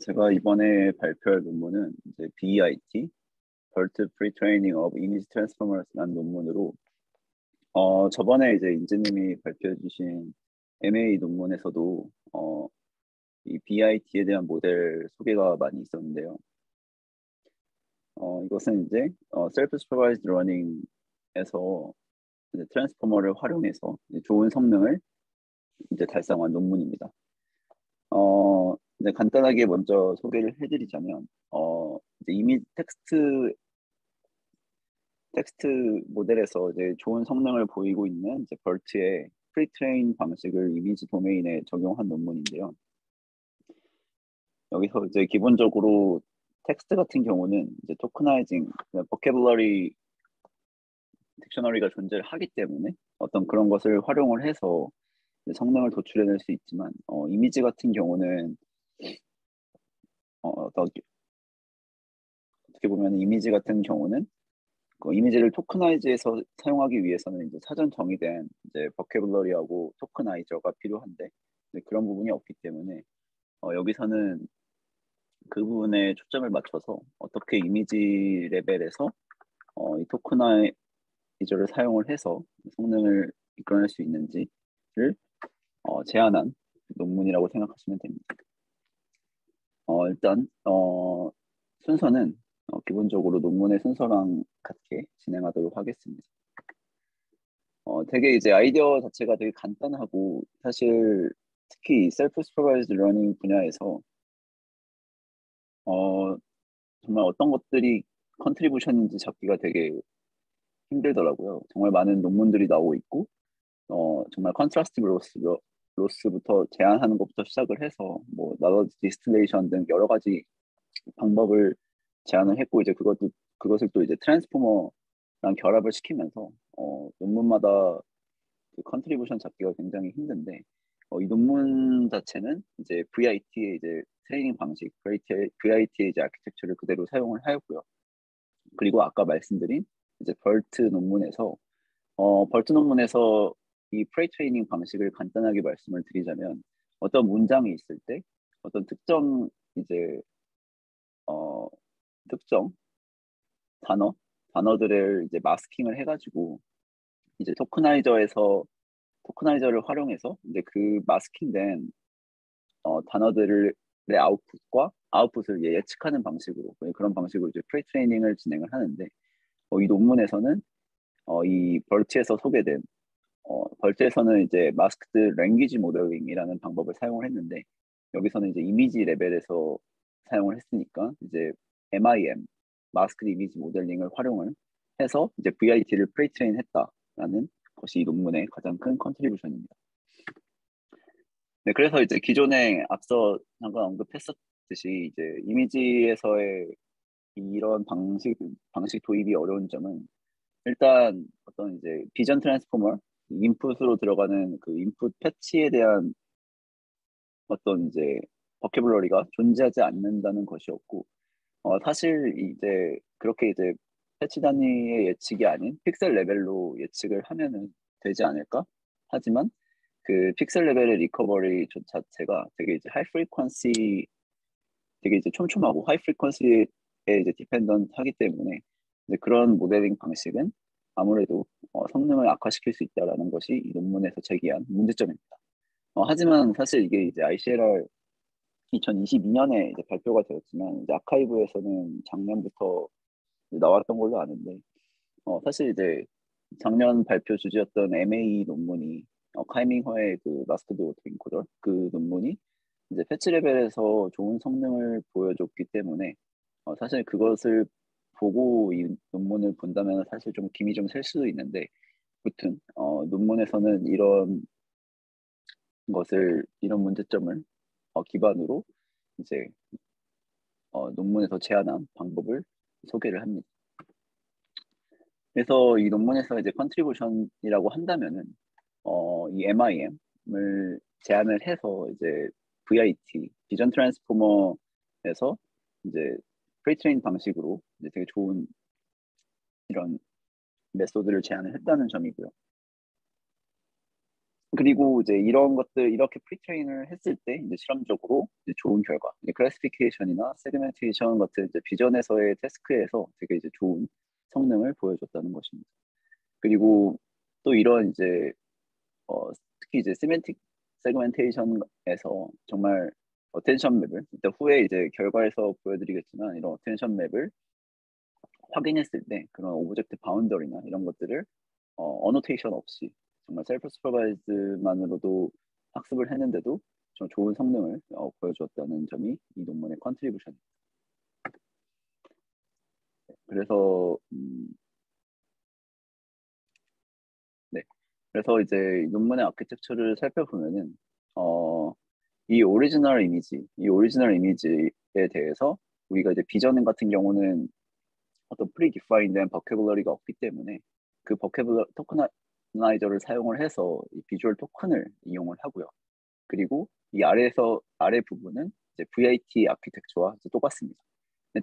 제가 이번에 발표할 논문은 이제 BEIT, BERT Pre-Training of Image Transformers라는 논문으로, 저번에 이제 인재님이 발표해 주신 MA 논문에서도, 이 BIT에 대한 모델 소개가 많이 있었는데요. 이것은 이제, Self-Supervised Learning에서 이제 트랜스포머를 활용해서 이제 좋은 성능을 이제 달성한 논문입니다. 이제 간단하게 먼저 소개를 해드리자면, 이제 이미 텍스트 모델에서 이제 좋은 성능을 보이고 있는 이제 벌트의 프리트레인 방식을 이미지 도메인에 적용한 논문인데요. 여기서 이제 기본적으로 텍스트 같은 경우는 이제 토크나이징, 보캐블러리 딕셔너리가 존재를 하기 때문에 어떤 그런 것을 활용을 해서 성능을 도출해낼 수 있지만, 이미지 같은 경우는 어떻게 보면 이미지 같은 경우는 그 이미지를 토크나이즈해서 사용하기 위해서는 이제 사전 정의된 이제 버케블러리하고 토크나이저가 필요한데 그런 부분이 없기 때문에 여기서는 그 부분에 초점을 맞춰서 어떻게 이미지 레벨에서 이 토크나이저를 사용을 해서 성능을 이끌어낼 수 있는지를 제안한 논문이라고 생각하시면 됩니다. 일단 순서는 기본적으로 논문의 순서랑 같게 진행하도록 하겠습니다. 되게 이제 아이디어 자체가 되게 간단하고 사실 특히 셀프 슈퍼바이즈드 러닝 분야에서 정말 어떤 것들이 컨트리뷰션인지 잡기가 되게 힘들더라고요. 정말 많은 논문들이 나오고 있고 정말 컨트라스티브 로스부터 제한하는 것부터 시작을 해서 뭐 나머지 디스틸레이션 등 여러 가지 방법을 제안을 했고 이제 그것을 또 이제 트랜스포머랑 결합을 시키면서 논문마다 그 컨트리뷰션 잡기가 굉장히 힘든데 이 논문 자체는 이제 VIT의 이제 트레이닝 방식, VIT의 이제 아키텍처를 그대로 사용을 하였고요. 그리고 아까 말씀드린 이제 벌트 논문에서 이 프레이 트레이닝 방식을 간단하게 말씀을 드리자면 어떤 문장이 있을 때 어떤 이제 특정 단어들을 이제 마스킹을 해가지고 이제 토크나이저를 활용해서 이제 그 마스킹된 단어들의 아웃풋을 예측하는 방식으로 그런 방식으로 이제 프리 트레이닝을 진행을 하는데 이 논문에서는 이 벌트에서는 이제 마스크드 랭귀지 모델링이라는 방법을 사용을 했는데 여기서는 이제 이미지 레벨에서 사용을 했으니까 이제 MIM 마스크드 이미지 모델링을 활용을 해서 이제 VIT를 프리트레인 했다라는 것이 이 논문의 가장 큰 컨트리뷰션입니다. 네, 그래서 이제 기존에 앞서 잠깐 언급했었듯이 이제 이미지에서의 이런 방식 도입이 어려운 점은 일단 어떤 이제 비전 트랜스포머 인풋으로 들어가는 그 인풋 패치에 대한 어떤 이제 버케블러리가 존재하지 않는다는 것이었고 사실 이제 그렇게 이제 패치 단위의 예측이 아닌 픽셀 레벨로 예측을 하면은 되지 않을까? 하지만 그 픽셀 레벨의 리커버리 자체가 되게 이제 되게 이제 촘촘하고 하이 프리퀀시에 이제 디펜던트 하기 때문에 이제 그런 모델링 방식은 아무래도 성능을 악화시킬 수 있다라는 것이 이 논문에서 제기한 문제점입니다. 하지만 사실 이게 이제 ICLR 2022년에 이제 발표가 되었지만 이제 아카이브에서는 작년부터 나왔던 걸로 아는데 사실 이제 작년 발표 주제였던 MA 논문이 카이밍허의 그 마스크드 오토인코더 그 논문이 이제 패치 레벨에서 좋은 성능을 보여줬기 때문에 사실 그것을 보고 이 논문을 본다면 사실 좀 김이 좀 셀 수도 있는데 무튼 논문에서는 이런 문제점을 기반으로 이제 논문에서 제안한 방법을 소개를 합니다. 그래서 이 논문에서 이제 컨트리뷰션이라고 한다면은 이 MIM을 제안을 해서 이제 VIT 비전 트랜스포머에서 이제 프리트레인 방식으로 이제 되게 좋은 이런 메소드를 제안을 했다는 점이고요. 그리고 이제 이런 것들 이렇게 프리트레인을 했을 때 이제 실험적으로 이제 좋은 결과, 이제 클래시피케이션이나 세그멘테이션 같은 이제 비전에서의 태스크에서 되게 이제 좋은 성능을 보여줬다는 것입니다. 그리고 또 이런 이제 특히 이제 세멘틱 세그멘테이션에서 정말 어텐션 맵을 일단 후에 이제 결과에서 보여드리겠지만 이런 어텐션 맵을 확인했을 때 그런 오브젝트 바운더리나 이런 것들을 어노테이션 없이 정말 셀프 스퍼바이즈만으로도 학습을 했는데도 좀 좋은 성능을 보여주었다는 점이 이 논문의 컨트리뷰션입니다. 그래서 네, 그래서 이제 논문의 아키텍처를 살펴보면은 이 오리지널 이미지에 대해서 우리가 이제 비전 같은 경우는 어떤 프리디파인된 버케블러리가 없기 때문에 그 버케블러 토커나이저를 사용을 해서 이 비주얼 토큰을 이용을 하고요. 그리고 이 아래 부분은 이제 VIT 아키텍처와 이제 똑같습니다.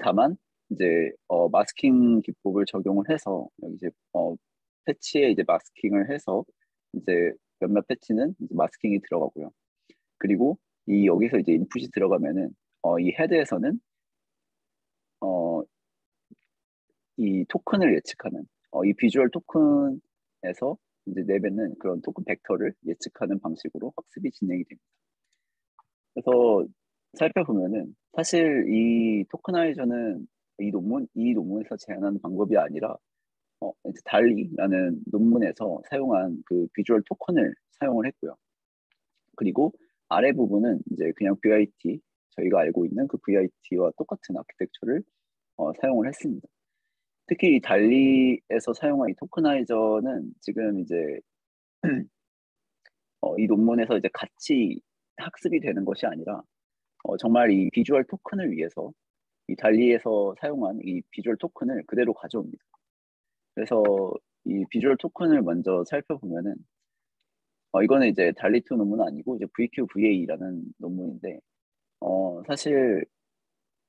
다만 이제 마스킹 기법을 적용을 해서 여기 이제 패치에 이제 마스킹을 해서 이제 몇몇 패치는 이제 마스킹이 들어가고요. 그리고 이 여기서 이제 인풋이 들어가면은 이 헤드에서는 어, 이 토큰을 예측하는 이 비주얼 토큰에서 이제 내뱉는 그런 토큰 벡터를 예측하는 방식으로 학습이 진행이 됩니다. 그래서 살펴보면은 사실 이 토커나이저는 이 논문에서 제안한 방법이 아니라 이제 달리라는 논문에서 사용한 그 비주얼 토큰을 사용을 했고요. 그리고 아래 부분은 이제 그냥 VIT 저희가 알고 있는 그 VIT와 똑같은 아키텍처를 사용을 했습니다. 특히 이 달리에서 사용한 이 토커나이저는 지금 이제 이 논문에서 이제 같이 학습이 되는 것이 아니라 정말 이 비주얼 토큰을 위해서 이 달리에서 사용한 이 비주얼 토큰을 그대로 가져옵니다. 그래서 이 비주얼 토큰을 먼저 살펴보면은 이거는 이제 달리2 논문은 아니고 이제 VQVA라는 논문인데 사실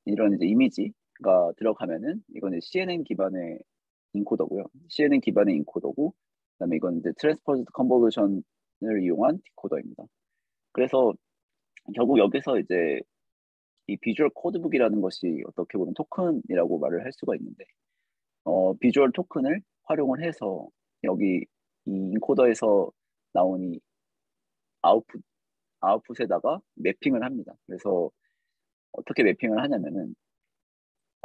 이런 이제 이미지가 들어가면은 이거는 CNN 기반의 인코더고요. CNN 기반의 인코더고 그다음에 이건 이제 트랜스포즈 컨볼루션을 이용한 디코더입니다. 그래서 결국 여기서 이제 이 비주얼 코드북이라는 것이 어떻게 보면 토큰이라고 말을 할 수가 있는데 비주얼 토큰을 활용을 해서 여기 이 인코더에서 나온 이 아웃풋 아웃풋에다가 매핑을 합니다. 그래서 어떻게 매핑을 하냐면은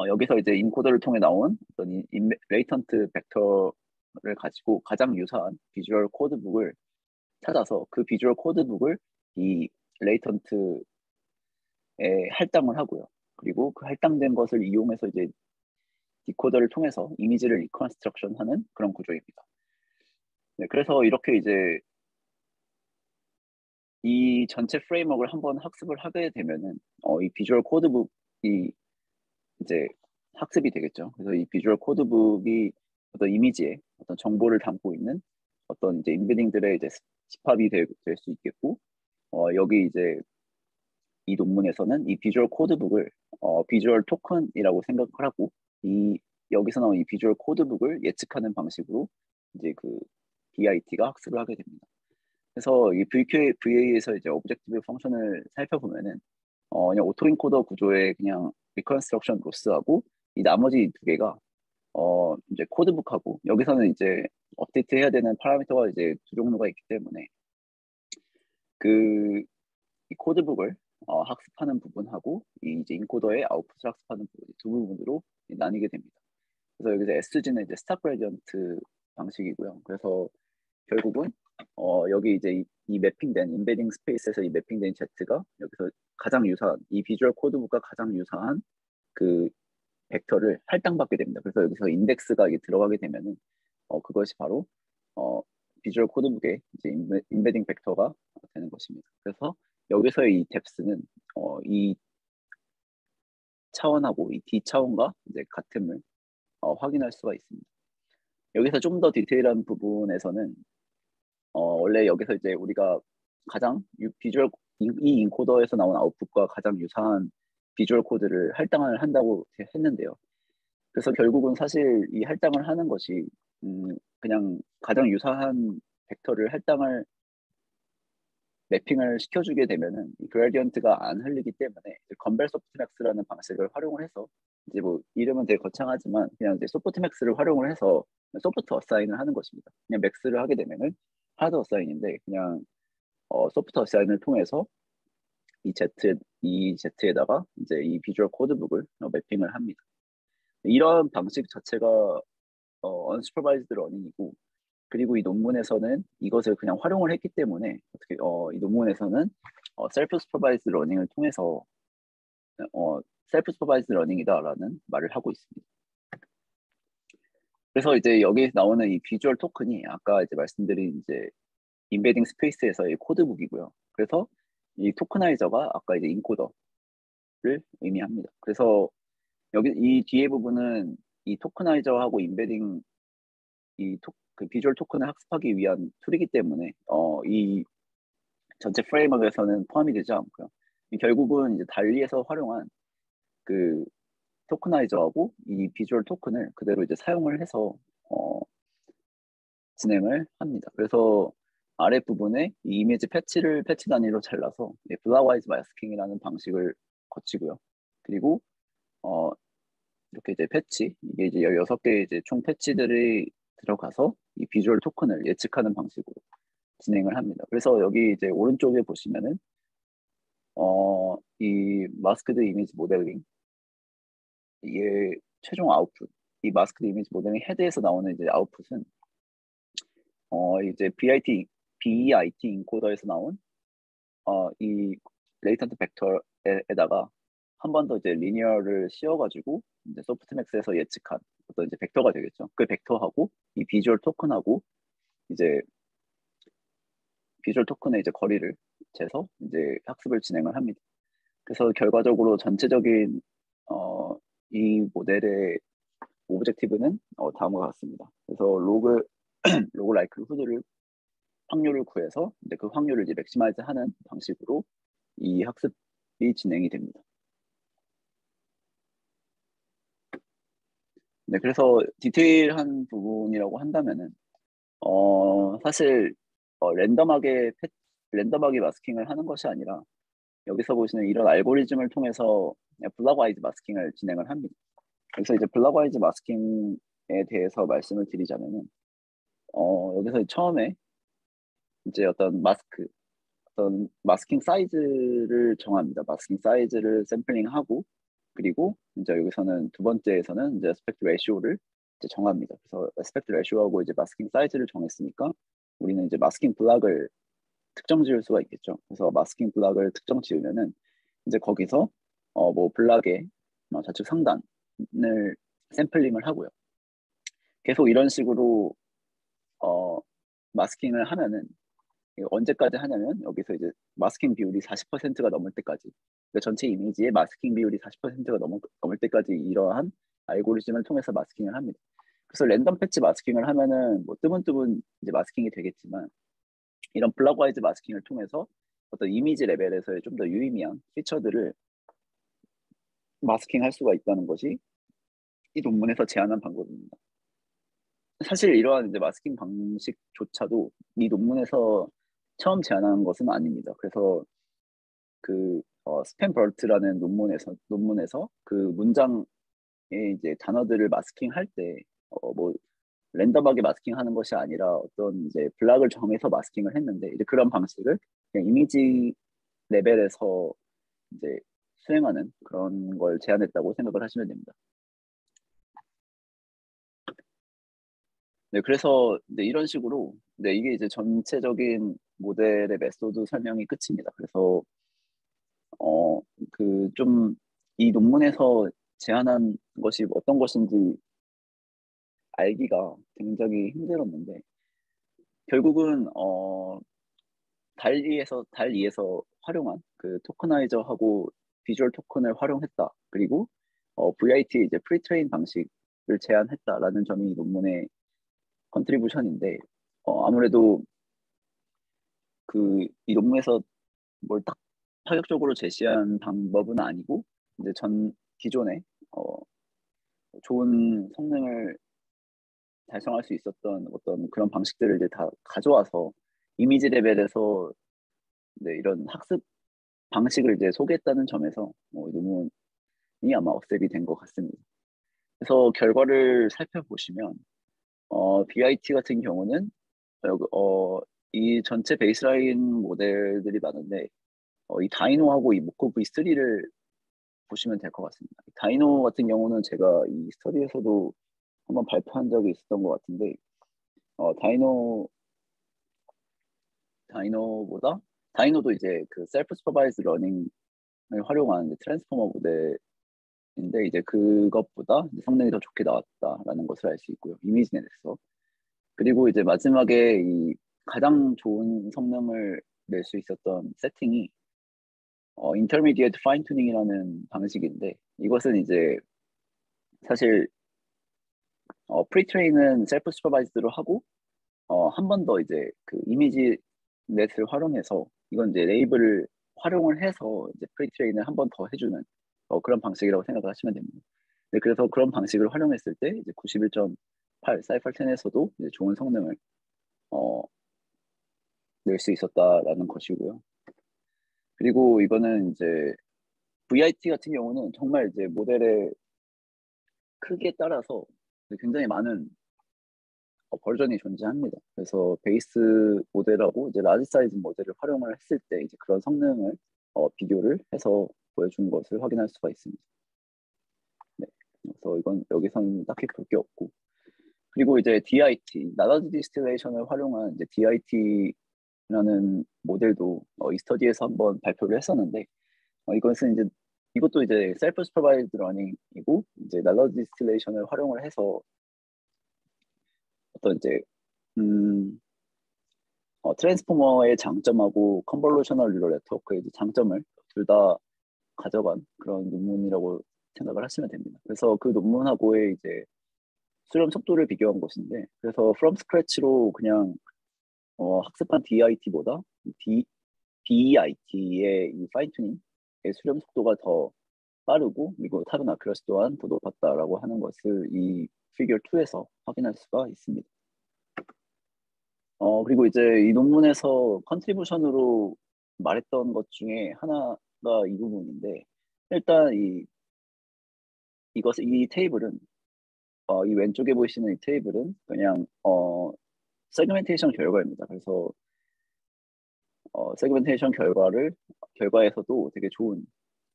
여기서 이제 인코더를 통해 나온 어떤 레이턴트 벡터를 가지고 가장 유사한 비주얼 코드북을 찾아서 그 비주얼 코드북을 이 레이턴트에 할당을 하고요. 그리고 그 할당된 것을 이용해서 이제 디코더를 통해서 이미지를 리컨스트럭션 하는 그런 구조입니다. 네, 그래서 이렇게 이제 이 전체 프레임워크를 한번 학습을 하게 되면은 이 비주얼 코드북이 이제 학습이 되겠죠. 그래서 이 비주얼 코드북이 어떤 이미지에 어떤 정보를 담고 있는 어떤 이제 인베딩들의 이제 집합이 될 수 있겠고 여기 이제 이 논문에서는 이 비주얼 코드북을 비주얼 토큰이라고 생각을 하고 이 여기서 나온 이 비주얼 코드북을 예측하는 방식으로 이제 그 BIT가 학습을 하게 됩니다. 그래서 이 VA에서 이제 오브젝티브 펑션을 살펴보면은 그냥 오토인코더 구조의 그냥 리컨스트럭션 로스하고 이 나머지 두 개가 이제 코드북하고 여기서는 이제 업데이트 해야 되는 파라미터가 이제 두 종류가 있기 때문에 그 이 코드북을 학습하는 부분하고 이 이제 인코더의 아웃풋을 학습하는 부분 두 부분으로 나뉘게 됩니다. 그래서 여기서 SG는 이제 스탑 그레디언트 방식이고요. 그래서 결국은 여기 이제 이 매핑된 인베딩 스페이스에서 이 매핑된 Z가 여기서 가장 유사한 이 비주얼 코드북과 가장 유사한 그 벡터를 할당받게 됩니다. 그래서 여기서 인덱스가 이게 들어가게 되면은 그것이 바로 어, 비주얼 코드북의 이제 인베딩 벡터가 되는 것입니다. 그래서 여기서의 이 뎁스는 이 차원하고 이 D 차원과 이제 같음을 확인할 수가 있습니다. 여기서 좀 더 디테일한 부분에서는 원래 여기서 이제 우리가 가장 비주얼 이 인코더에서 나온 아웃풋과 가장 유사한 비주얼 코드를 할당을 한다고 했는데요. 그래서 결국은 사실 이 할당을 하는 것이 그냥 가장 유사한 벡터를 할당을 매핑을 시켜주게 되면은 이 그레디언트가 안 흘리기 때문에 건벨 소프트맥스라는 방식을 활용을 해서 이제 뭐 이름은 되게 거창하지만 그냥 이제 소프트맥스를 활용을 해서 소프트 어사인을 하는 것입니다. 그냥 맥스를 하게 되면은 하드 어사인인데 그냥 소프트 어사인을 통해서 이 Z에다가 이제 이 비주얼 코드북을 매핑을 합니다. 이런 방식 자체가 unsupervised learning이고 그리고 이 논문에서는 이것을 그냥 활용을 했기 때문에 어떻게 이 논문에서는 self supervised learning을 통해서 self supervised learning이다라는 말을 하고 있습니다. 그래서 이제 여기 나오는 이 비주얼 토큰이 아까 이제 말씀드린 이제 인베딩 스페이스에서의 코드북이고요. 그래서 이 토크나이저가 아까 이제 인코더를 의미합니다. 그래서 여기 이 뒤에 부분은 이 토크나이저하고 인베딩 그 비주얼 토큰을 학습하기 위한 툴이기 때문에 이 전체 프레임워크에서는 포함이 되지 않고요. 결국은 이제 달리에서 활용한 그 토크나이저하고 이 비주얼 토큰을 그대로 이제 사용을 해서 진행을 합니다. 그래서 아래 부분에 이 이미지 패치 단위로 잘라서 블락와이즈 마스킹이라는 방식을 거치고요. 그리고 이렇게 이제 패치 이게 이제 16개 이제 총 패치들이 들어가서 이 비주얼 토큰을 예측하는 방식으로 진행을 합니다. 그래서 여기 이제 오른쪽에 보시면은 이 마스크드 이미지 모델링 이게 최종 아웃풋 이 마스크드 이미지 모델링 헤드에서 나오는 이제 아웃풋은 이제 BEIT 인코더에서 나온 이 레이턴트 벡터에다가 한 번 더 이제 리니어를 씌워가지고 이제 소프트맥스에서 예측한 어떤 이제 벡터가 되겠죠. 그 벡터하고 이 비주얼 토큰하고 이제 비주얼 토큰의 이제 거리를 재서 이제 학습을 진행을 합니다. 그래서 결과적으로 전체적인 이 모델의 오브젝티브는 다음과 같습니다. 그래서 로그 라이크 후드를 확률을 구해서 이제 그 확률을 이제 맥시마이즈 하는 방식으로 이 학습이 진행이 됩니다. 네, 그래서 디테일한 부분이라고 한다면은 사실 랜덤하게 마스킹을 하는 것이 아니라 여기서 보시는 이런 알고리즘을 통해서 블락와이즈 마스킹을 진행을 합니다. 그래서 이제 블락와이즈 마스킹에 대해서 말씀을 드리자면은 여기서 처음에 이제 어떤 마스킹 사이즈를 정합니다. 마스킹 사이즈를 샘플링하고 그리고 이제 여기서는 두 번째에서는 이제 스펙트 레시오를 이제 정합니다. 그래서 스펙트 레시오하고 이제 마스킹 사이즈를 정했으니까 우리는 이제 마스킹 블락을 특정 지을 수가 있겠죠. 그래서 마스킹 블락을 특정 지으면은 이제 거기서 뭐 블락의 좌측 상단을 샘플링을 하고요. 계속 이런 식으로 마스킹을 하면은 언제까지 하냐면 여기서 이제 마스킹 비율이 40%가 넘을 때까지 그러니까 전체 이미지의 마스킹 비율이 40%가 넘을 때까지 이러한 알고리즘을 통해서 마스킹을 합니다. 그래서 랜덤 패치 마스킹을 하면은 뭐 뜨문뜨문 이제 마스킹이 되겠지만 이런 블락와이즈 마스킹을 통해서 어떤 이미지 레벨에서의 좀 더 유의미한 피처들을 마스킹할 수가 있다는 것이 이 논문에서 제안한 방법입니다. 사실 이러한 이제 마스킹 방식조차도 이 논문에서 처음 제안한 것은 아닙니다. 그래서 그 스팸 벌트라는 논문에서 그 문장의 이제 단어들을 마스킹할 때 뭐 랜덤하게 마스킹하는 것이 아니라 어떤 이제 블락을 정해서 마스킹을 했는데 이제 그런 방식을 그냥 이미지 레벨에서 이제 수행하는 그런 걸 제안했다고 생각을 하시면 됩니다. 네, 그래서 네, 이런 식으로 네, 이게 이제 전체적인 모델의 메소드 설명이 끝입니다. 그래서 그 좀 이 논문에서 제안한 것이 어떤 것인지 알기가 굉장히 힘들었는데 결국은 달2에서 활용한 그 토커나이저하고 비주얼 토큰을 활용했다. 그리고 VIT 이제 프리트레인 방식을 제안했다라는 점이 이 논문의 컨트리뷰션인데 아무래도 그 이 논문에서 뭘 딱 파격적으로 제시한 방법은 아니고 이제 기존에 좋은 성능을 달성할 수 있었던 어떤 그런 방식들을 이제 다 가져와서 이미지 레벨에서 네, 이런 학습 방식을 이제 소개했다는 점에서 논문이 아마 억셉이 된 것 같습니다. 그래서 결과를 살펴보시면 BIT 같은 경우는 이 전체 베이스라인 모델들이 많은데 이 다이노하고 이 모코 V3를 보시면 될 것 같습니다. 다이노 같은 경우는 제가 이 스터디에서도 한번 발표한 적이 있었던 것 같은데 다이노보다 다이노도 이제 그 셀프 슈퍼바이즈 러닝을 활용한 이제 트랜스포머 모델인데 이제 그것보다 이제 성능이 더 좋게 나왔다라는 것을 알 수 있고요. 이미지넷에서. 그리고 이제 마지막에 이 가장 좋은 성능을 낼 수 있었던 세팅이 intermediate fine tuning이라는 방식인데 이것은 이제 사실 프리트레인은 셀프 슈퍼바이즈로 하고 한 번 더 이제 그 이미지 넷을 활용해서 이건 이제 레이블을 활용을 해서 이제 프리트레인을 한 번 더 해주는 그런 방식이라고 생각을 하시면 됩니다. 네, 그래서 그런 방식을 활용했을 때 이제 91.8 사이펄 10에서도 이제 좋은 성능을 낼 수 있었다라는 것이고요. 그리고 이거는 이제 VIT 같은 경우는 정말 이제 모델의 크기에 따라서 굉장히 많은 버전이 존재합니다. 그래서 베이스 모델하고 이제 라지 사이즈 모델을 활용을 했을 때 이제 그런 성능을 비교를 해서 보여준 것을 확인할 수가 있습니다. 네. 그래서 이건 여기서는 딱히 볼 게 없고 그리고 이제 DIT, 나다지 디스틸레이션을 활용한 이제 DIT라는 모델도 이 스터디에서 한번 발표를 했었는데 이것은 이제 이것도 이제 셀프 슈퍼바이즈드 러닝이고 이제 나다지 디스틸레이션을 활용을 해서 어떤 이제 트랜스포머의 장점하고 컨볼루셔널 뉴럴 네트워크의 장점을 둘 다 가져간 그런 논문이라고 생각을 하시면 됩니다. 그래서 그 논문하고의 이제 수렴 속도를 비교한 것인데 그래서 from scratch로 그냥 학습한 DIT보다 BEIT의 이 파인튜닝의 수렴 속도가 더 빠르고 그리고 타른 아큐러시 또한 더 높았다라고 하는 것을 이 피겨 2에서 확인할 수가 있습니다. 그리고 이제 이 논문에서 컨트리뷰션으로 말했던 것 중에 하나가 이 부분인데 일단 이 테이블은 이 왼쪽에 보시는 이 테이블은 그냥 세그멘테이션 결과입니다. 그래서 세그멘테이션 결과에서도 되게 좋은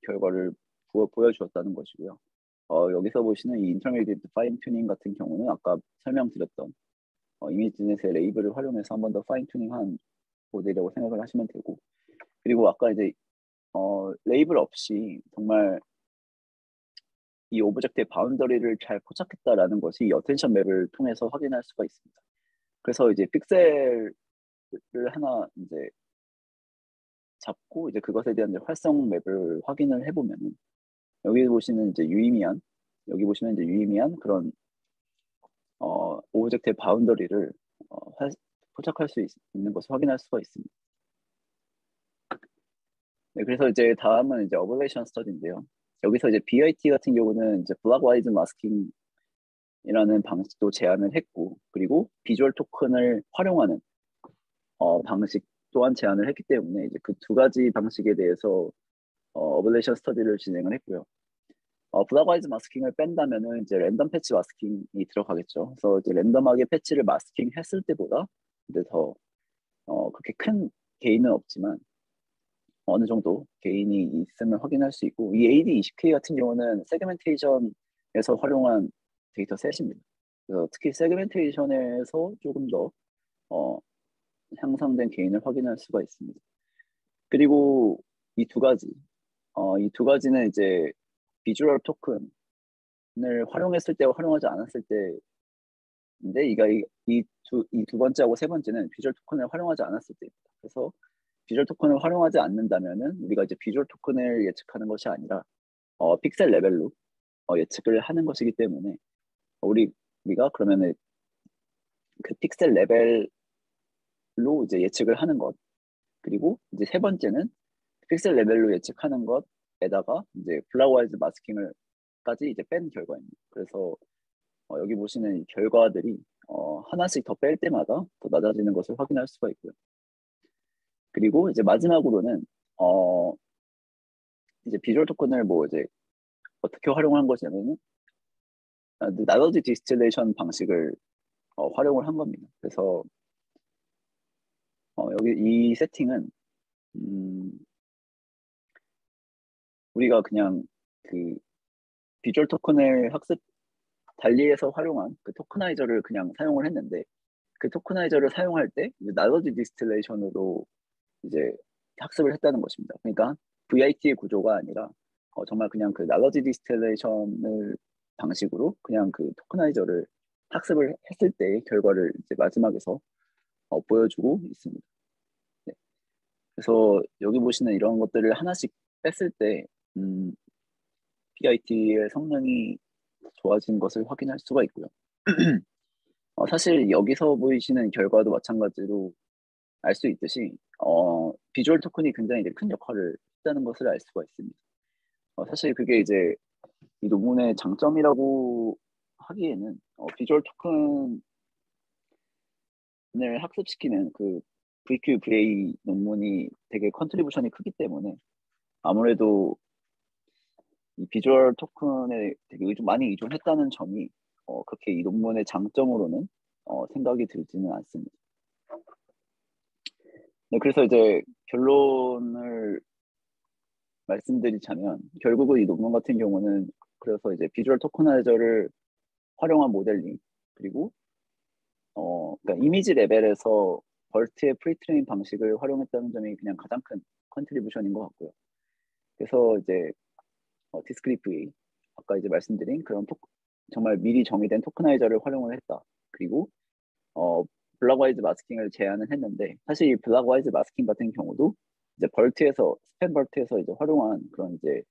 결과를 보여주었다는 것이고요. 여기서 보시는 이 인터미디에이트 파인 튜닝 같은 경우는 아까 설명드렸던 이미지넷의 레이블을 활용해서 한 번 더 파인 튜닝한 모델이라고 생각을 하시면 되고 그리고 아까 이제 레이블 없이 정말 이 오브젝트의 바운더리를 잘 포착했다라는 것이 이 어텐션 맵을 통해서 확인할 수가 있습니다. 그래서 이제 픽셀을 하나 이제 잡고 이제 그것에 대한 이제 활성 맵을 확인을 해보면은 여기 보시는 이제 유의미한 그런 오브젝트의 바운더리를 포착할 수 있는 것을 확인할 수가 있습니다. 네, 그래서 이제 다음은 이제 어블레이션 스터디인데요. 여기서 이제 BIT 같은 경우는 이제 블락와이즈 마스킹이라는 방식도 제안을 했고, 그리고 비주얼 토큰을 활용하는 방식 또한 제안을 했기 때문에 이제 그 두 가지 방식에 대해서 어블레이션 스터디를 진행을 했고요. 블락와이즈 마스킹을 뺀다면은 이제 랜덤 패치 마스킹이 들어가겠죠. 그래서 이제 랜덤하게 패치를 마스킹 했을 때보다 이제 더 그렇게 큰 게인은 없지만 어느 정도 게인이 있음을 확인할 수 있고 이 AD20K 같은 경우는 세그멘테이션에서 활용한 데이터 셋입니다. 그래서 특히 세그멘테이션에서 조금 더 향상된 게인을 확인할 수가 있습니다. 그리고 이 두 가지는 이제 비주얼 토큰을 활용했을 때와 활용하지 않았을 때인데 이 두 번째하고 세 번째는 비주얼 토큰을 활용하지 않았을 때입니다. 그래서 비주얼 토큰을 활용하지 않는다면은 우리가 이제 비주얼 토큰을 예측하는 것이 아니라 픽셀 레벨로 예측을 하는 것이기 때문에 우리가 그러면은 그 픽셀 레벨로 이제 예측을 하는 것 그리고 이제 세 번째는 픽셀 레벨로 예측하는 것에다가 이제 블락와이즈 마스킹을까지 이제 뺀 결과입니다. 그래서 여기 보시는 이 결과들이 하나씩 더 뺄 때마다 더 낮아지는 것을 확인할 수가 있고요. 그리고 이제 마지막으로는 이제 비주얼 토큰을 뭐 이제 어떻게 활용한 것이냐면은 나더지 디스틸레이션 방식을 활용을 한 겁니다. 그래서 여기 이 세팅은 우리가 그냥 그 비주얼 토큰을 달리에서 활용한 그 토커나이저를 그냥 사용을 했는데 그 토커나이저를 사용할 때 나더지 디스틸레이션으로 이제 학습을 했다는 것입니다. 그러니까 VIT의 구조가 아니라 정말 그냥 그 나더지 디스틸레이션을 방식으로 그냥 그 토커나이저를 학습을 했을 때의 결과를 이제 마지막에서 보여주고 있습니다. 네. 그래서 여기 보시는 이런 것들을 하나씩 뺐을 때 PIT의 성능이 좋아진 것을 확인할 수가 있고요. 사실 여기서 보이시는 결과도 마찬가지로 알 수 있듯이 비주얼 토큰이 굉장히 이제 큰 역할을 했다는 것을 알 수가 있습니다. 사실 그게 이제 이 논문의 장점이라고 하기에는 비주얼 토큰을 학습시키는 그 VQ, VA 논문이 되게 컨트리뷰션이 크기 때문에 아무래도 이 비주얼 토큰에 되게 많이 의존했다는 점이 그렇게 이 논문의 장점으로는 생각이 들지는 않습니다. 네, 그래서 이제 결론을 말씀드리자면 결국은 이 논문 같은 경우는 그래서 이제 비주얼 토커나이저를 활용한 모델링 그리고 그러니까 이미지 레벨에서 벌트의 프리트레인 방식을 활용했다는 점이 그냥 가장 큰 컨트리뷰션인 것 같고요. 그래서 이제 디스크리프이 아까 이제 말씀드린 그런 정말 미리 정의된 토커나이저를 활용을 했다. 그리고 블락와이즈 마스킹을 제안을 했는데 사실 이 블락와이즈 마스킹 같은 경우도 이제 벌트에서 스팸 벌트에서 이제 활용한 그런 이제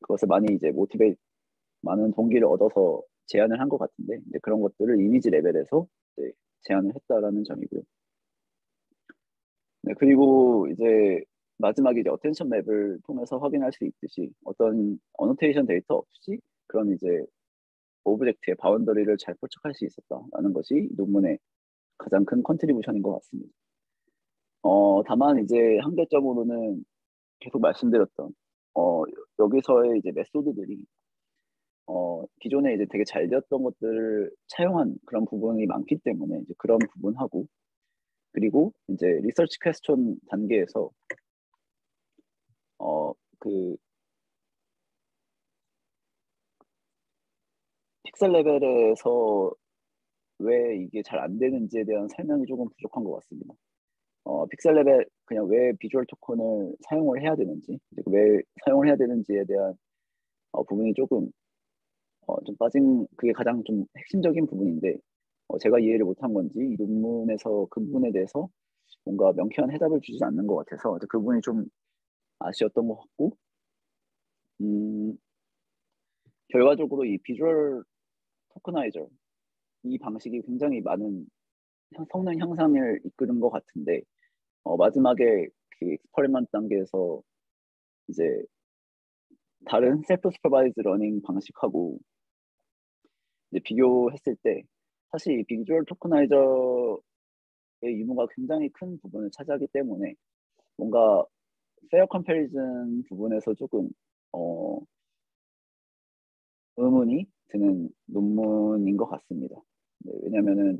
그것을 많이 이제 많은 동기를 얻어서 제안을 한 것 같은데 이제 그런 것들을 이미지 레벨에서 이제 제안을 했다라는 점이고요. 네, 그리고 이제 마지막에 이제 어텐션 맵을 통해서 확인할 수 있듯이 어떤 어노테이션 데이터 없이 그런 이제 오브젝트의 바운더리를 잘 포착할 수 있었다라는 것이 논문의 가장 큰 컨트리뷰션인 것 같습니다. 다만 이제 한계점으로는 계속 말씀드렸던 여기서의 이제 메소드들이 기존에 이제 되게 잘 되었던 것들을 차용한 그런 부분이 많기 때문에 이제 그런 부분하고 그리고 이제 리서치 퀘스천 단계에서 그 픽셀 레벨에서 왜 이게 잘 안 되는지에 대한 설명이 조금 부족한 것 같습니다. 픽셀 레벨 그냥 왜 비주얼 토큰을 사용을 해야 되는지 왜 사용을 해야 되는지에 대한 부분이 조금 좀 빠진 그게 가장 좀 핵심적인 부분인데 제가 이해를 못한 건지 이 논문에서 그 부분에 대해서 뭔가 명쾌한 해답을 주지 않는 것 같아서 그 부분이 좀 아쉬웠던 것 같고 결과적으로 이 비주얼 토커나이저 이 방식이 굉장히 많은 성능 향상을 이끄는 것 같은데 마지막에 그 익스퍼리먼트 단계에서 이제 다른 셀프 슈퍼바이즈 러닝 방식하고 이제 비교했을 때 사실 이 비주얼 토커나이저의 유무가 굉장히 큰 부분을 차지하기 때문에 뭔가 페어 컴패리즌 부분에서 조금 의문이 드는 논문인 것 같습니다. 네, 왜냐면은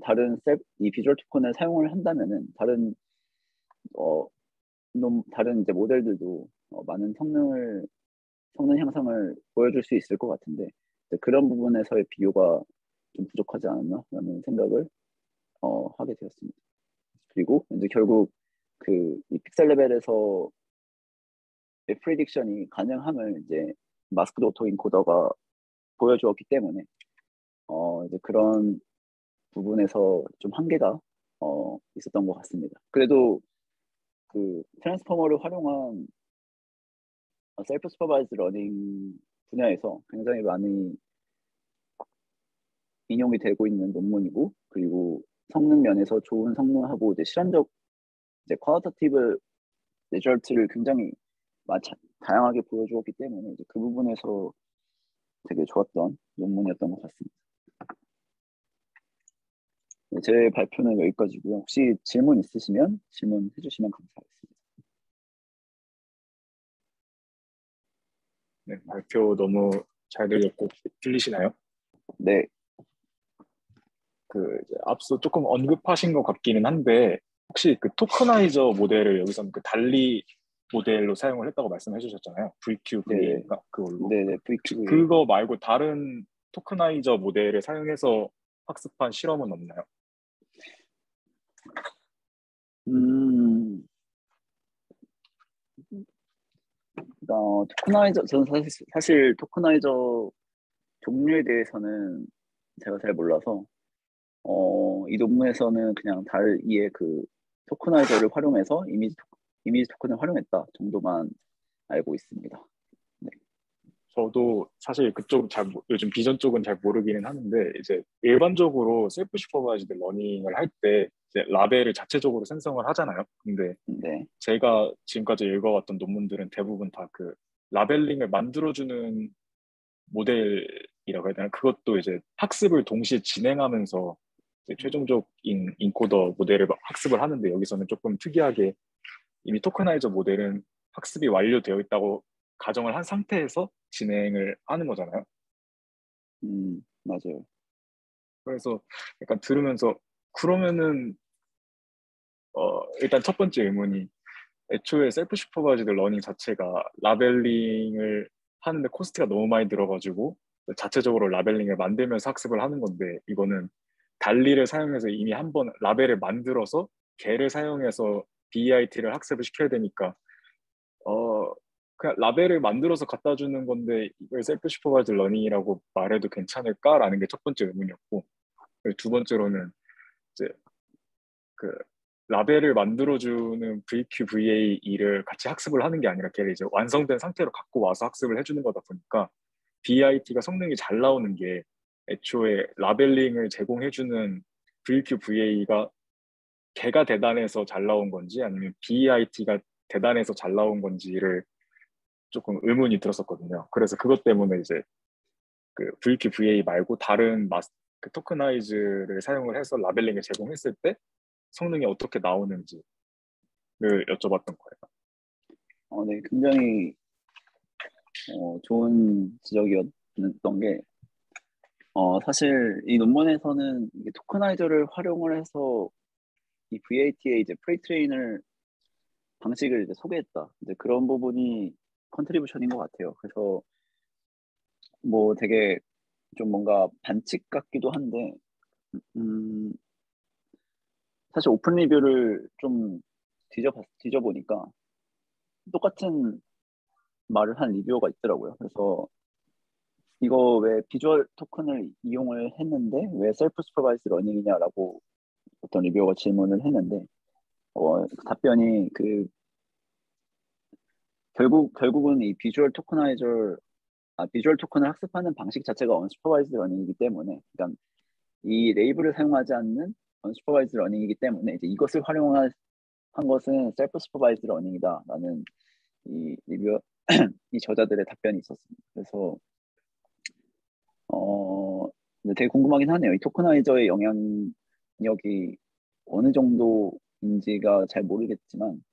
이 비주얼 토큰을 사용을 한다면은 어, 다른 이제 모델들도 많은 성능 향상을 보여줄 수 있을 것 같은데 그런 부분에서의 비교가 좀 부족하지 않았나라는 생각을 하게 되었습니다. 그리고 이제 결국 그 이 픽셀 레벨에서 프리딕션이 가능함을 이제 마스크드 오토 인코더가 보여주었기 때문에 이제 그런 부분에서 좀 한계가 있었던 것 같습니다. 그래도 그 트랜스포머를 활용한 셀프 슈퍼바이즈 러닝 분야에서 굉장히 많이 인용이 되고 있는 논문이고 그리고 성능 면에서 좋은 성능하고 이제 실험적 이제 퀄리터티브 리절트를 굉장히 다양하게 보여주었기 때문에 이제 그 부분에서 되게 좋았던 논문이었던 것 같습니다. 네, 제 발표는 여기까지고요. 혹시 질문 있으시면 질문해 주시면 감사하겠습니다. 네, 발표 너무 잘 들렸고 들리시나요? 네, 그 이제 앞서 조금 언급하신 것 같기는 한데 혹시 그 토커나이저 모델을 여기서는 그 달리 모델로 사용을 했다고 말씀해 주셨잖아요. 네네, VQVA인가 그걸로. 네네, 혹시 VQA. 그거 말고 다른 토커나이저 모델을 사용해서 학습한 실험은 없나요? 음, 저는 사실 토커나이저 종류에 대해서는 제가 잘 몰라서, 이 논문에서는 그냥 달이의 그 토커나이저를 활용해서 이미지 토큰을 활용했다 정도만 알고 있습니다. 네, 저도 사실 그쪽 요즘 비전 쪽은 잘 모르기는 하는데 이제 일반적으로 셀프 슈퍼바이즈드 러닝을 할 때 이제 라벨을 자체적으로 생성을 하잖아요. 근데 네, 제가 지금까지 읽어왔던 논문들은 대부분 다 그 라벨링을 만들어주는 모델이라고 해야 되나? 그것도 이제 학습을 동시에 진행하면서 이제 최종적인 인코더 모델을 학습을 하는데 여기서는 조금 특이하게 이미 토커나이저 모델은 학습이 완료되어 있다고 가정을 한 상태에서 진행을 하는 거잖아요. 맞아요. 그래서 약간 들으면서 그러면은 일단 첫 번째 의문이 애초에 셀프 슈퍼바이즈드 러닝 자체가 라벨링을 하는데 코스트가 너무 많이 들어가지고 자체적으로 라벨링을 만들면서 학습을 하는 건데 이거는 달리를 사용해서 이미 한번 라벨을 만들어서 걔를 사용해서 BEIT를 학습을 시켜야 되니까 어 그냥 라벨을 만들어서 갖다 주는 건데 이걸 셀프 슈퍼바이즈 러닝이라고 말해도 괜찮을까라는 게 첫 번째 의문이었고 그리고 두 번째로는 이제 그 라벨을 만들어주는 VQVA를 같이 학습을 하는 게 아니라 걔를 이제 완성된 상태로 갖고 와서 학습을 해주는 거다 보니까 BIT가 성능이 잘 나오는 게 애초에 라벨링을 제공해주는 VQVA가 걔가 대단해서 잘 나온 건지 아니면 BIT가 대단해서 잘 나온 건지를 조금 의문이 들었었거든요. 그래서 그것 때문에 이제 그 VQVA 말고 다른 그 토크나이즈를 사용을 해서 라벨링을 제공했을 때 성능이 어떻게 나오는지를 여쭤봤던 거예요. 네, 굉장히 좋은 지적이었던 게, 사실 이 논문에서는 이게 토커나이저를 활용을 해서 이 VAT의 이제 프레이트레인을 방식을 이제 소개했다. 이제 그런 부분이 컨트리뷰션인 것 같아요. 그래서 뭐 되게 좀 뭔가 반칙 같기도 한데, 음, 사실 오픈 리뷰를 좀 뒤져보니까 똑같은 말을 한 리뷰어가 있더라고요. 그래서 이거 왜 비주얼 토큰을 이용을 했는데 왜 셀프 슈퍼바이즈 러닝이냐라고 어떤 리뷰어가 질문을 했는데, 그 답변이 결국은 이 비주얼 토큰을 학습하는 방식 자체가 언슈퍼바이즈 러닝이기 때문에, 그러니까 이 레이블을 사용하지 않는 언슈퍼바이즈 러닝이기 때문에 이제 이것을 활용한 한 것은 셀프 슈퍼바이즈 러닝이다라는 이 리뷰 이 저자들의 답변이 있었습니다. 그래서 근데 되게 궁금하긴 하네요. 이 토커나이저의 영향력이 어느 정도인지가 잘 모르겠지만,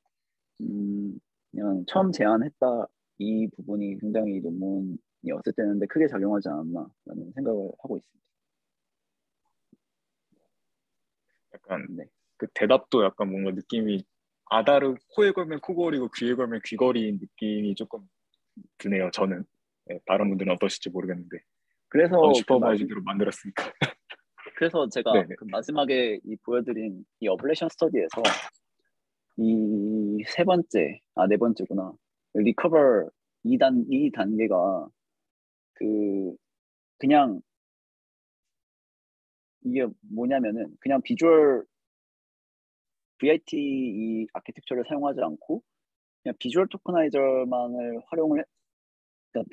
음, 그냥 처음 제안했다 이 부분이 굉장히 논문이 어쨌든 크게 작용하지 않았나라는 생각을 하고 있습니다. 약간 네. 그 대답도 약간 뭔가 느낌이 아다르 코에 걸면 코걸이고 귀에 걸면 귀걸이인 느낌이 조금 드네요. 저는 다른 분들은 어떠실지 모르겠는데 그래서 언슈퍼바이즈드로 만들었으니까. 그래서 제가 네네. 그 마지막에 이 보여드린 이 어블레이션 스터디에서 이 세 번째, 네 번째구나. 리커버 이 단계가 그 그냥 이게 뭐냐면은 그냥 비주얼 VIT 이 아키텍처를 사용하지 않고 그냥 비주얼 토커나이저만을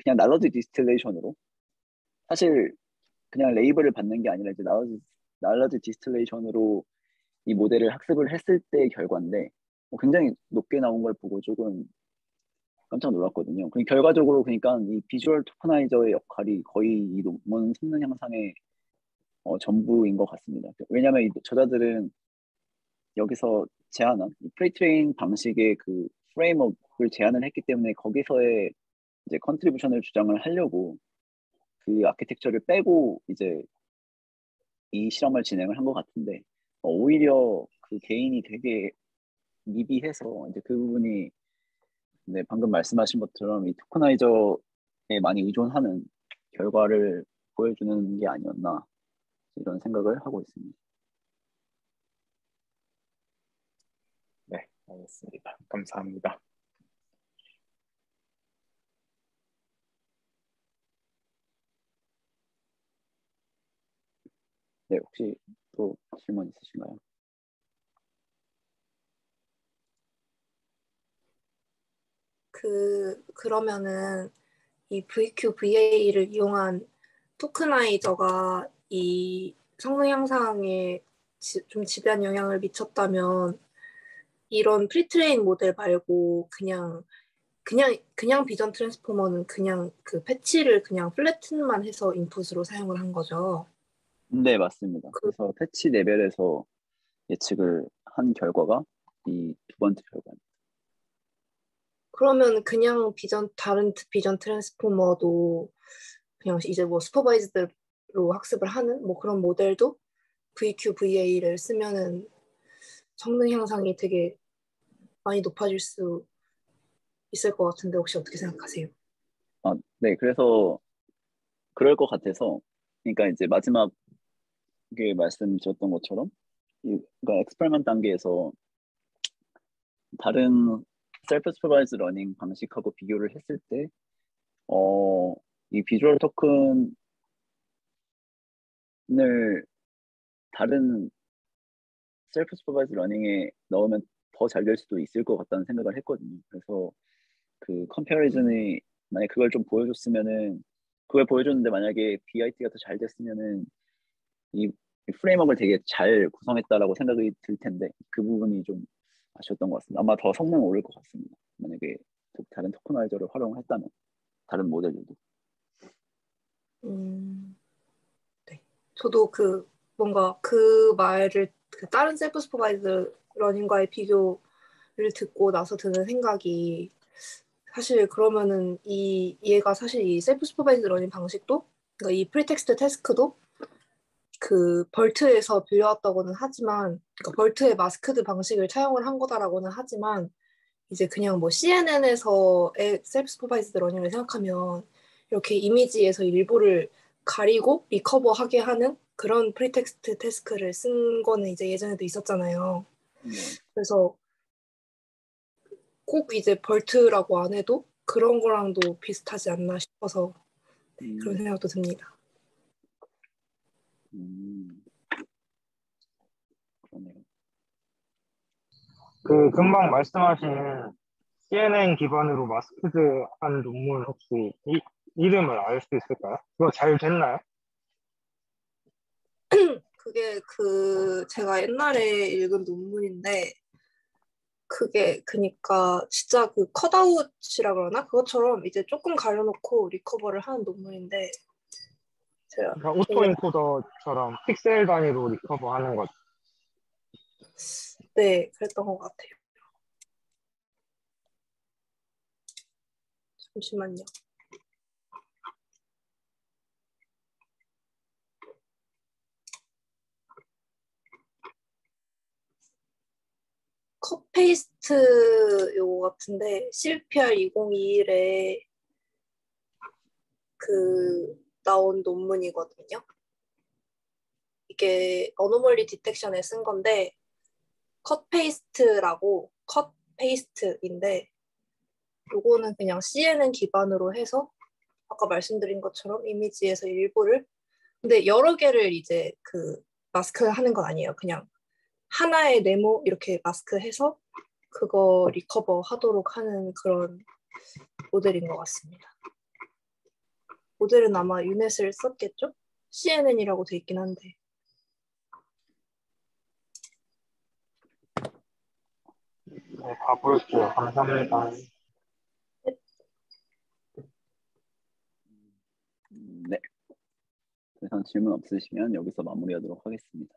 그냥 나러지 디스틸레이션으로 사실 그냥 레이블을 받는 게 아니라 이제 나러지 디스틸레이션으로 이 모델을 학습을 했을 때의 결과인데 굉장히 높게 나온 걸 보고 조금 깜짝 놀랐거든요. 결과적으로 그러니까 이 비주얼 토커나이저의 역할이 거의 이 논문 성능 향상의 전부인 것 같습니다. 왜냐하면 이 저자들은 여기서 제안한 이 프레이트레인 방식의 그 프레임워크를 제안을 했기 때문에 거기서의 이제 컨트리뷰션을 주장을 하려고 그 아키텍처를 빼고 이제 이 실험을 진행을 한 것 같은데 오히려 그 개인이 되게 미비해서 이제 그 부분이 네, 방금 말씀하신 것처럼 이 토커나이저에 많이 의존하는 결과를 보여주는 게 아니었나 이런 생각을 하고 있습니다. 네, 알겠습니다. 감사합니다. 네, 혹시 또 질문 있으신가요? 그러면은 이 VQ, VA를 이용한 토크나이저가 이 성능 향상에 좀 지배한 영향을 미쳤다면 이런 프리트레인 모델 말고 그냥 비전 트랜스포머는 그냥 그 패치를 그냥 플래튼만 해서 인풋으로 사용을 한 거죠. 네, 맞습니다. 그래서 패치 레벨에서 예측을 한 결과가 이 두 번째 결과입니다. 그러면 그냥 다른 비전 트랜스포머도 그냥 이제 뭐 슈퍼바이즈드로 학습을 하는 뭐 그런 모델도 VQ, VA를 쓰면은 성능 향상이 되게 많이 높아질 수 있을 것 같은데 혹시 어떻게 생각하세요? 네, 그래서 그럴 것 같아서 그러니까 이제 마지막에 말씀드렸던 것처럼 그러니까 엑스페리먼트 단계에서 다른 셀프 슈퍼바이즈 러닝 방식하고 비교를 했을 때 이 비주얼 토큰을 다른 셀프 슈퍼바이즈 러닝에 넣으면 더 잘 될 수도 있을 것 같다는 생각을 했거든요. 그래서 그 컴패리즌이 만약 그걸 좀 보여줬으면은 그걸 보여줬는데 만약에 BIT가 더 잘 됐으면은 이 프레임워크를 되게 잘 구성했다라고 생각이 들 텐데 그 부분이 좀 아쉬웠던 것 같습니다. 아마 더 성능 오를 것 같습니다. 만약에 다른 토커나이저를 활용했다면 다른 모델들도. 네. 저도 뭔가 그 말을 다른 셀프 슈퍼바이즈 러닝과의 비교를 듣고 나서 드는 생각이 사실 그러면은 얘가 사실 이 셀프 슈퍼바이즈 러닝 방식도 그러니까 이 프리텍스트 태스크도 그 벌트에서 빌려왔다고는 하지만 그러니까 벌트의 마스크드 방식을 차용을 한 거다라고는 하지만 이제 그냥 뭐 CNN에서의 셀프 슈퍼바이즈드 러닝을 생각하면 이렇게 이미지에서 일부를 가리고 리커버하게 하는 그런 프리텍스트 태스크를 쓴 거는 이제 예전에도 있었잖아요. 네. 그래서 꼭 이제 벌트라고 안 해도 그런 거랑도 비슷하지 않나 싶어서 네, 그런 생각도 듭니다. 그러네요. 그 금방 말씀하신 CNN 기반으로 마스크드 한 논문 혹시 이름을 알 수 있을까요? 그거 잘 됐나요? 그게 제가 옛날에 읽은 논문인데 그게 그니까 진짜 컷아웃이라 그러나 그것처럼 이제 조금 가려놓고 리커버를 하는 논문인데 제가 그러니까 오토인코더처럼 픽셀 단위로 리커버하는 거죠. 네 그랬던 것 같아요. 잠시만요. 컷 페이스트 요거 같은데 CLPR 2021에 나온 논문이거든요. 이게 어노멀리 디텍션에 쓴 건데 컷 페이스트인데 요거는 그냥 CNN 기반으로 해서 아까 말씀드린 것처럼 이미지에서 일부를 근데 여러 개를 이제 마스크 하는 건 아니에요. 그냥 하나의 네모 이렇게 마스크 해서 그거 리커버 하도록 하는 그런 모델인 것 같습니다. 모델은 아마 유넷을 썼겠죠? CNN이라고 돼 있긴 한데. 네, 가볼게요. 감사합니다. 네. 더 이상 질문 없으시면 여기서 마무리하도록 하겠습니다.